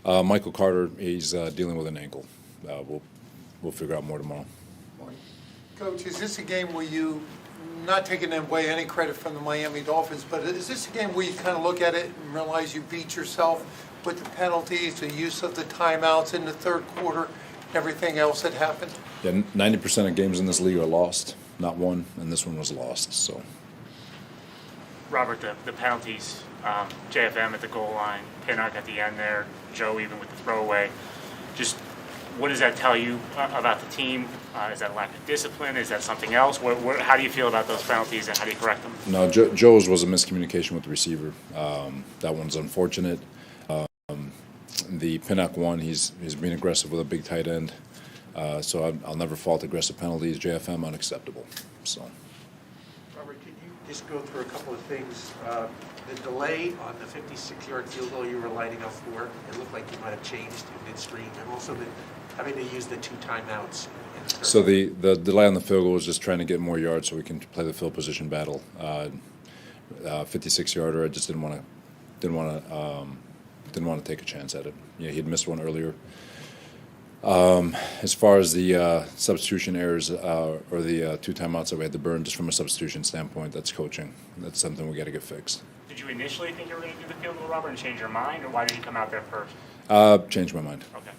Michael Carter, he's dealing with an ankle. We'll figure out more tomorrow. Coach, is this a game where you, not taking away any credit from the Miami Dolphins, but is this a game where you kind of look at it and realize you beat yourself with the penalties, the use of the timeouts in the third quarter, everything else that happened? Yeah, 90% of games in this league are lost, not won, and this one was lost. So, Robert, the penalties, JFM at the goal line, Pinnock at the end there, Joe even with the throwaway. Just what does that tell you about the team? Is that a lack of discipline? Is that something else? How do you feel about those penalties, and how do you correct them? No, Joe's was a miscommunication with the receiver. That one's unfortunate. The Pinnock one, he's being aggressive with a big tight end. So I'll never fault aggressive penalties. JFM, unacceptable. So. Robert, can you just go through a couple of things? The delay on the 56-yard field goal you were lining up for, it looked like you might have changed in midstream, and also having to use the 2 timeouts. So the delay on the field goal was just trying to get more yards so we can play the field position battle. 56-yarder, I just didn't want to take a chance at it. Yeah, he'd missed one earlier. As far as the substitution errors or the 2 timeouts that we had to burn, just from a substitution standpoint, that's coaching. That's something we got to get fixed. Did you initially think you were going to do the field goal, Robert, and change your mind, or why did you come out there first? Changed my mind. Okay.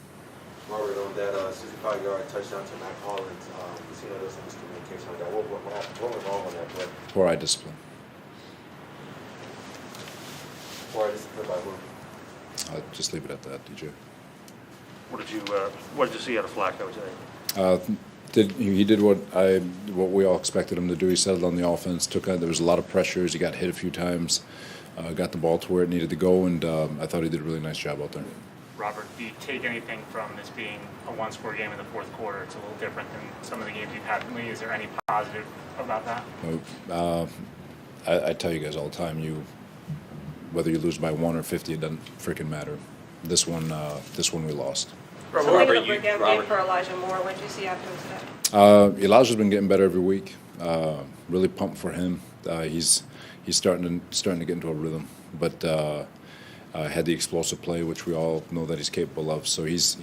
Robert, on that 65-yard touchdown to Matt Collins, you see there was some miscommunication on that. What happened? What went wrong on that play? Poor eye discipline. Poor eye discipline by who? Just leave it at that, DJ. What did you see out of Flacco today? He did what we all expected him to do. He settled on the offense. There was a lot of pressures. He got hit a few times. Got the ball to where it needed to go, and I thought he did a really nice job out there. Robert, do you take anything from this being a one-score game in the fourth quarter? It's a little different than some of the games you've had recently. Is there any positive about that? I tell you guys all the time, whether you lose by 1 or 50, it doesn't freaking matter. This one we lost. Something of a breakout game for Elijah Moore. What did you see after today? Elijah's been getting better every week. Really pumped for him. He's starting to get into a rhythm, but had the explosive play, which we all know that he's capable of. So he's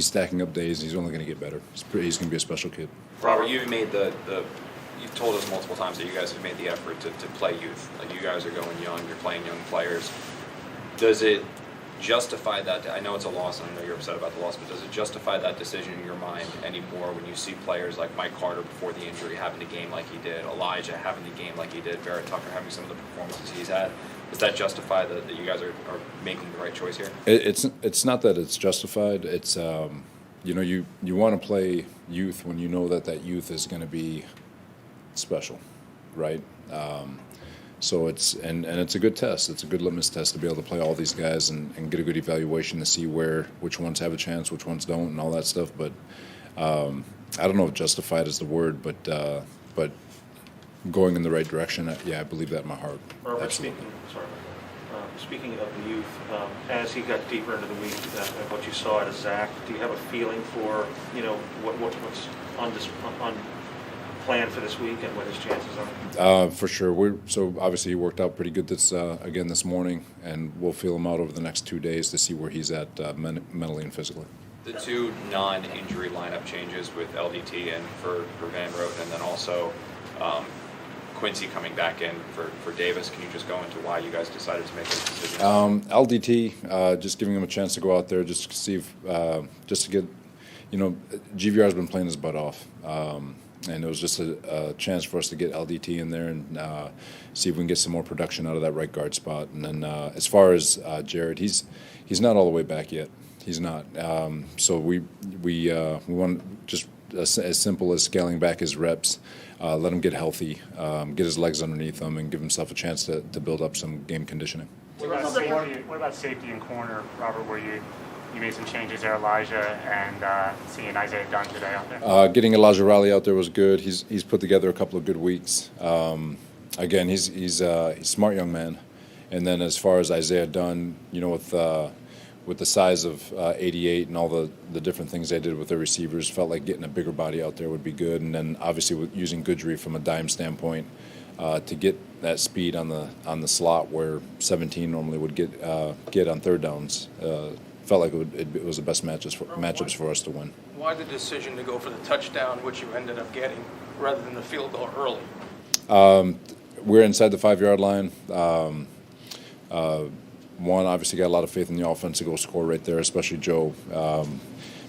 stacking up days. He's only going to get better. He's going to be a special kid. Robert, you've told us multiple times that you guys have made the effort to play youth. Like, you guys are going young. You're playing young players. Does it justify that? I know it's a loss, and I know you're upset about the loss, but does it justify that decision in your mind anymore when you see players like Mike Carter before the injury having a game like he did, Elijah having a game like he did, Vera Tucker having some of the performances he's had? Does that justify that you guys are making the right choice here? It's not that it's justified. It's you want to play youth when you know that youth is going to be special, right? So it's a good test. It's a good litmus test to be able to play all these guys and get a good evaluation to see which ones have a chance, which ones don't, and all that stuff. But I don't know if justified is the word, but going in the right direction, I believe that in my heart. Robert, speaking of the youth, as he got deeper into the week, what you saw out of Zach, do you have a feeling for what's on plan for this week and what his chances are? For sure. So obviously he worked out pretty good this morning, and we'll feel him out over the next 2 days to see where he's at mentally and physically. The 2 non-injury lineup changes with LDT in for Van Roten, and then also Quincy coming back in for Davis. Can you just go into why you guys decided to make those decisions? LDT, just giving him a chance to go out there, just to see if, just to get, GVR's been playing his butt off. And it was just a chance for us to get LDT in there and see if we can get some more production out of that right guard spot. And then as far as Jared, he's not all the way back yet. He's not. So we want just as simple as scaling back his reps, let him get healthy, get his legs underneath him, and give himself a chance to build up some game conditioning. What about safety and corner, Robert, where you made some changes there, Elijah, and seeing Isaiah Dunn today out there? Getting Elijah Riley out there was good. He's put together a couple of good weeks. Again, he's a smart young man. And then as far as Isaiah Dunn, with the size of 88 and all the different things they did with their receivers, felt like getting a bigger body out there would be good. And then obviously with using Goodry from a dime standpoint to get that speed on the slot where 17 normally would get on third downs. felt like it was the best matchups for us to win. Why the decision to go for the touchdown, which you ended up getting, rather than the field goal early? We're inside the 5-yard line. One, obviously got a lot of faith in the offense to go score right there, especially Joe.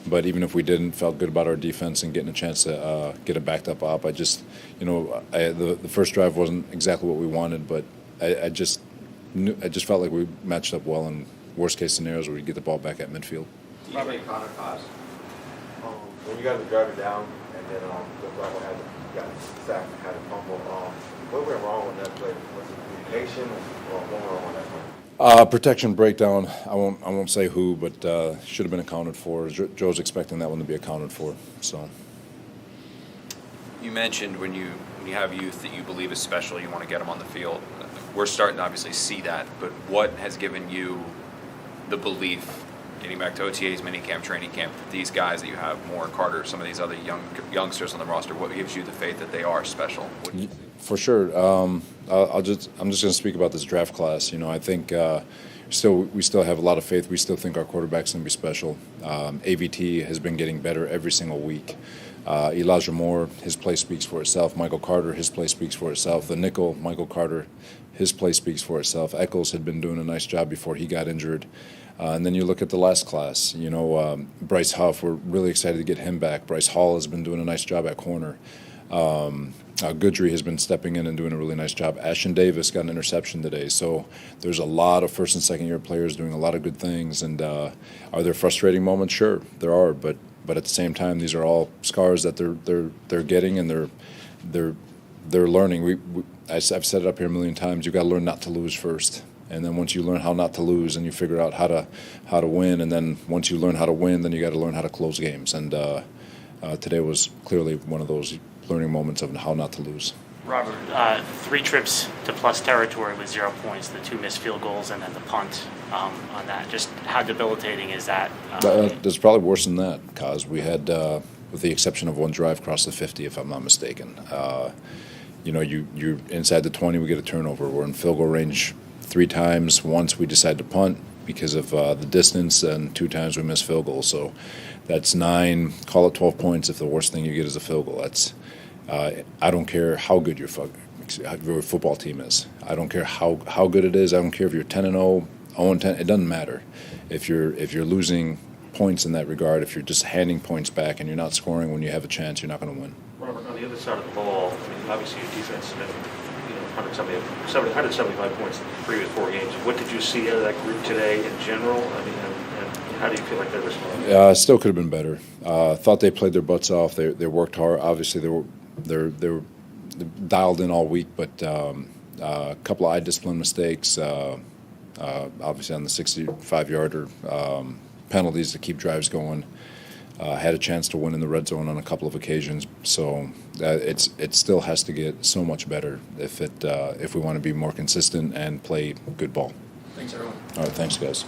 But even if we didn't, felt good about our defense and getting a chance to get a backed up op. I just, the first drive wasn't exactly what we wanted, but I just felt like we matched up well. And worst case scenarios, we'd get the ball back at midfield. Do you make counter pass? When you guys were driving down, and then the driver got sacked and had a fumble. What went wrong with that play? Was it communication, or what went wrong with that play? Protection breakdown. I won't say who, but should have been accounted for. Joe's expecting that one to be accounted for. So. You mentioned when you have youth that you believe is special, you want to get them on the field. We're starting to obviously see that, but what has given you the belief, getting back to OTAs, minicamp, training camp, these guys that you have, Moore, Carter, some of these other youngsters on the roster, what gives you the faith that they are special? For sure. I'm just going to speak about this draft class. I think we still have a lot of faith. We still think our quarterback's going to be special. AVT has been getting better every single week. Elijah Moore, his play speaks for itself. Michael Carter, his play speaks for itself. The nickel, Michael Carter, his play speaks for itself. Eccles had been doing a nice job before he got injured. And then you look at the last class, Bryce Huff, we're really excited to get him back. Bryce Hall has been doing a nice job at corner. Goodry has been stepping in and doing a really nice job. Ashton Davis got an interception today. So there's a lot of first and second year players doing a lot of good things. And are there frustrating moments? Sure, there are. But at the same time, these are all scars that they're getting, and they're learning. I've said it up here a million times. You've got to learn not to lose first. And then once you learn how not to lose, and you figure out how to win, and then once you learn how to win, then you got to learn how to close games. And today was clearly one of those learning moments of how not to lose. Robert, 3 trips to plus territory with 0 points, the 2 missed field goals, and then the punt on that. Just how debilitating is that? It's probably worse than that, Kaz. We had, with the exception of one drive, across the 50, if I'm not mistaken. You're inside the 20, we get a turnover. We're in field goal range 3 times. Once we decide to punt because of the distance, and 2 times we miss field goals. So that's 9, call it 12 points if the worst thing you get is a field goal. That's I don't care how good your football team is. I don't care how good it is. I don't care if you're 10-0, 0-10. It doesn't matter. If you're losing points in that regard, if you're just handing points back and you're not scoring when you have a chance, you're not going to win. Robert, on the other side of the ball, obviously your defense has been 175 points in the previous 4 games. What did you see out of that group today in general? And how do you feel like they responded? Still could have been better. Thought they played their butts off. They worked hard. Obviously, they were dialed in all week, but a couple of eye discipline mistakes. Obviously, on the 65-yarder, penalties to keep drives going. Had a chance to win in the red zone on a couple of occasions, so it still has to get so much better if we want to be more consistent and play good ball. Thanks, everyone. All right, thanks, guys.